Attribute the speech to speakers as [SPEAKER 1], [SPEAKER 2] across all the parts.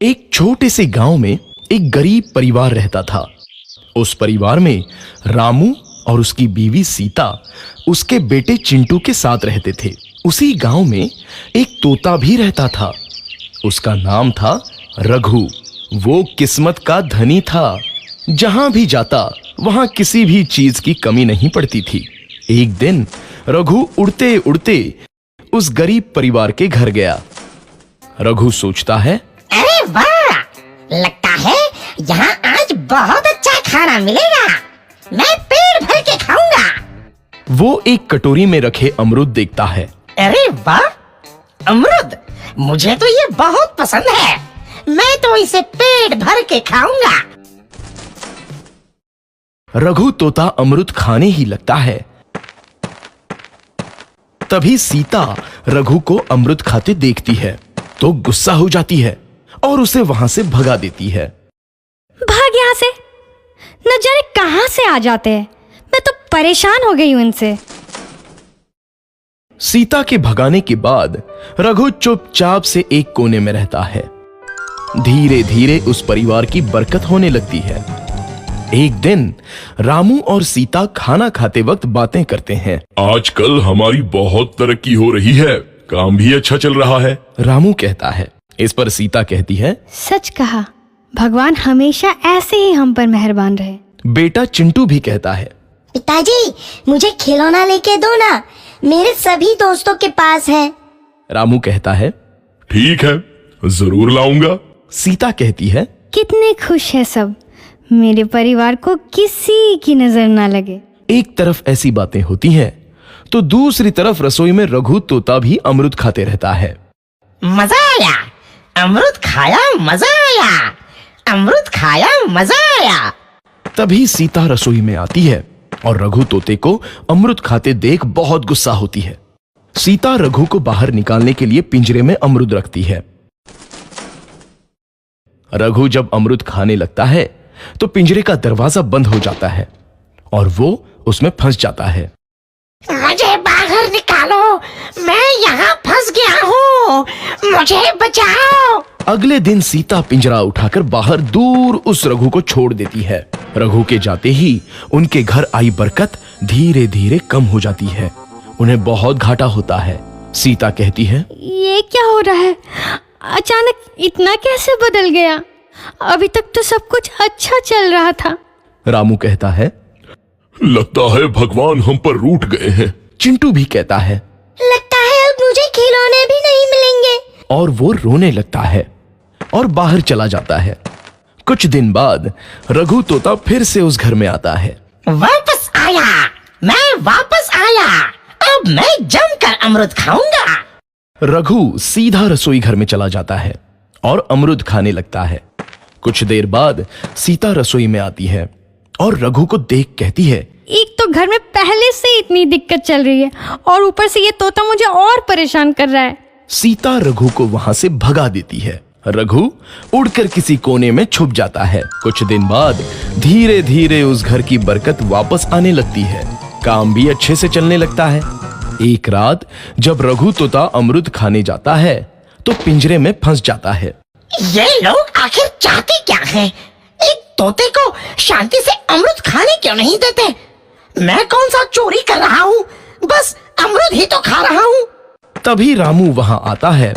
[SPEAKER 1] एक छोटे से गांव में एक गरीब परिवार रहता था। उस परिवार में रामू और उसकी बीवी सीता उसके बेटे चिंटू के साथ रहते थे। उसी गांव में एक तोता भी रहता था। उसका नाम था रघु। वो किस्मत का धनी था। जहां भी जाता वहां किसी भी चीज की कमी नहीं पड़ती थी। एक दिन रघु उड़ते उड़ते उस गरीब परिवार के घर गया। रघु सोचता है,
[SPEAKER 2] अरे वाह, लगता है यहाँ आज बहुत अच्छा खाना मिलेगा। मैं पेट भर के खाऊंगा।
[SPEAKER 1] वो एक कटोरी में रखे अमरूद देखता है।
[SPEAKER 2] अरे वाह, अमरूद मुझे तो ये बहुत पसंद है। मैं तो इसे पेट भर के खाऊंगा।
[SPEAKER 1] रघु तोता अमरूद खाने ही लगता है। तभी सीता रघु को अमरूद खाते देखती है तो गुस्सा हो जाती है और उसे वहां से भगा देती है।
[SPEAKER 3] भाग यहाँ से, न जाने कहां से आ जाते हैं। मैं तो परेशान हो गई हूं इनसे।
[SPEAKER 1] सीता के भगाने के बाद रघु चुपचाप से एक कोने में रहता है। धीरे धीरे उस परिवार की बरकत होने लगती है। एक दिन रामू और सीता खाना खाते वक्त बातें करते हैं।
[SPEAKER 4] आजकल हमारी बहुत तरक्की हो रही है, काम भी अच्छा चल रहा है।
[SPEAKER 1] रामू कहता है। इस पर सीता कहती है,
[SPEAKER 3] सच कहा, भगवान हमेशा ऐसे ही हम पर मेहरबान रहे।
[SPEAKER 1] बेटा चिंटू भी कहता है,
[SPEAKER 2] पिताजी मुझे खिलौना लेके दो ना, मेरे सभी दोस्तों के पास है।
[SPEAKER 1] रामू कहता है,
[SPEAKER 4] ठीक है, जरूर लाऊंगा।
[SPEAKER 1] सीता कहती है,
[SPEAKER 3] कितने खुश है सब, मेरे परिवार को किसी की नजर ना लगे।
[SPEAKER 1] एक तरफ ऐसी बातें होती हैं तो दूसरी तरफ रसोई में रघु तोता भी अमरूद खाते रहता है।
[SPEAKER 2] मजा आया, अमरूद खाया, मजा आया, अमरूद खाया, मजा आया।
[SPEAKER 1] तभी सीता रसोई में आती है और रघु तोते को अमरूद खाते देख बहुत गुस्सा होती है। सीता रघु को बाहर निकालने के लिए पिंजरे में अमरूद रखती है। रघु जब अमरूद खाने लगता है तो पिंजरे का दरवाजा बंद हो जाता है और वो उसमें फंस जाता है।
[SPEAKER 2] मुझे बाहर निकालो, मैं यहाँ फंस गया हूँ, मुझे बचाओ।
[SPEAKER 1] अगले दिन सीता पिंजरा उठाकर बाहर दूर उस रघु को छोड़ देती है। रघु के जाते ही उनके घर आई बरकत धीरे धीरे कम हो जाती है। उन्हें बहुत घाटा होता है। सीता कहती है,
[SPEAKER 3] ये क्या हो रहा है, अचानक इतना कैसे बदल गया? अभी तक तो सब कुछ अच्छा चल रहा था।
[SPEAKER 1] रामू कहता है,
[SPEAKER 4] लगता है भगवान हम पर रूठ गए हैं।
[SPEAKER 1] चिंटू भी कहता है,
[SPEAKER 2] लगता है अब मुझे खिलौने भी नहीं मिलेंगे।
[SPEAKER 1] और वो रोने लगता है और बाहर चला जाता है। कुछ दिन बाद रघु तोता फिर से उस घर में आता है।
[SPEAKER 2] वापस आया, मैं वापस आया, अब मैं जमकर अमरूद खाऊंगा।
[SPEAKER 1] रघु सीधा रसोई घर में चला जाता है और अमरूद खाने लगता है। कुछ देर बाद सीता रसोई में आती है और रघु को देख कहती है,
[SPEAKER 3] एक तो घर में पहले से इतनी दिक्कत चल रही है और ऊपर से ये तोता मुझे और परेशान कर रहा है।
[SPEAKER 1] सीता रघु को वहां से भगा देती है। रघु उड़कर किसी कोने में छुप जाता है। कुछ दिन बाद धीरे धीरे उस घर की बरकत वापस आने लगती है। काम भी अच्छे से चलने लगता है। एक रात जब रघु तोता अमरूद खाने जाता है तो पिंजरे में फंस जाता है।
[SPEAKER 2] ये लोग आखिर चाहते क्या हैं? एक तोते को शांति से अमरूद खाने क्यों नहीं देते? मैं कौन सा चोरी कर रहा हूँ? बस अमरूद ही तो खा रहा हूँ।
[SPEAKER 1] तभी रामू वहां आता है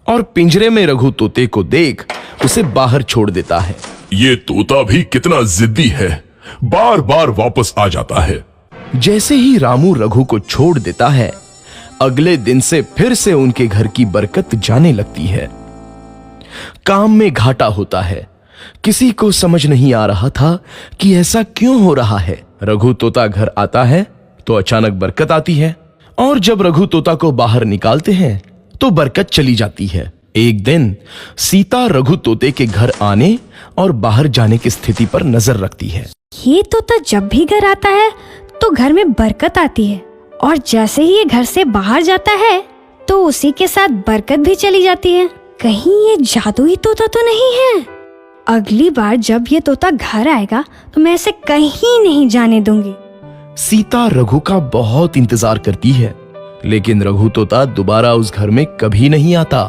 [SPEAKER 1] और पिंजरे में रघु तोते को देख उसे बाहर छोड़ देता है।
[SPEAKER 4] ये तोता भी कितना जिद्दी है, बार बार वापस आ जाता है।
[SPEAKER 1] जैसे ही रामू रघु को छोड़ देता है, अगले दिन से फिर से उनके घर की बरकत जाने लगती है। काम में घाटा होता है। किसी को समझ नहीं आ रहा था कि ऐसा क्यों हो रहा है। रघु तोता घर आता है तो अचानक बरकत आती है और जब रघु तोता को बाहर निकालते हैं तो बरकत चली जाती है। एक दिन सीता रघु तोते के घर आने और बाहर जाने की स्थिति पर नजर रखती है।
[SPEAKER 3] ये तोता जब भी घर आता है तो घर में बरकत आती है और जैसे ही ये घर से बाहर जाता है तो उसी के साथ बरकत भी चली जाती है। कहीं ये जादुई तोता तो नहीं है? अगली बार जब ये तोता घर आएगा तो मैं इसे कहीं नहीं जाने दूंगी।
[SPEAKER 1] सीता रघु का बहुत इंतजार करती है, लेकिन रघु तोता दोबारा उस घर में कभी नहीं आता।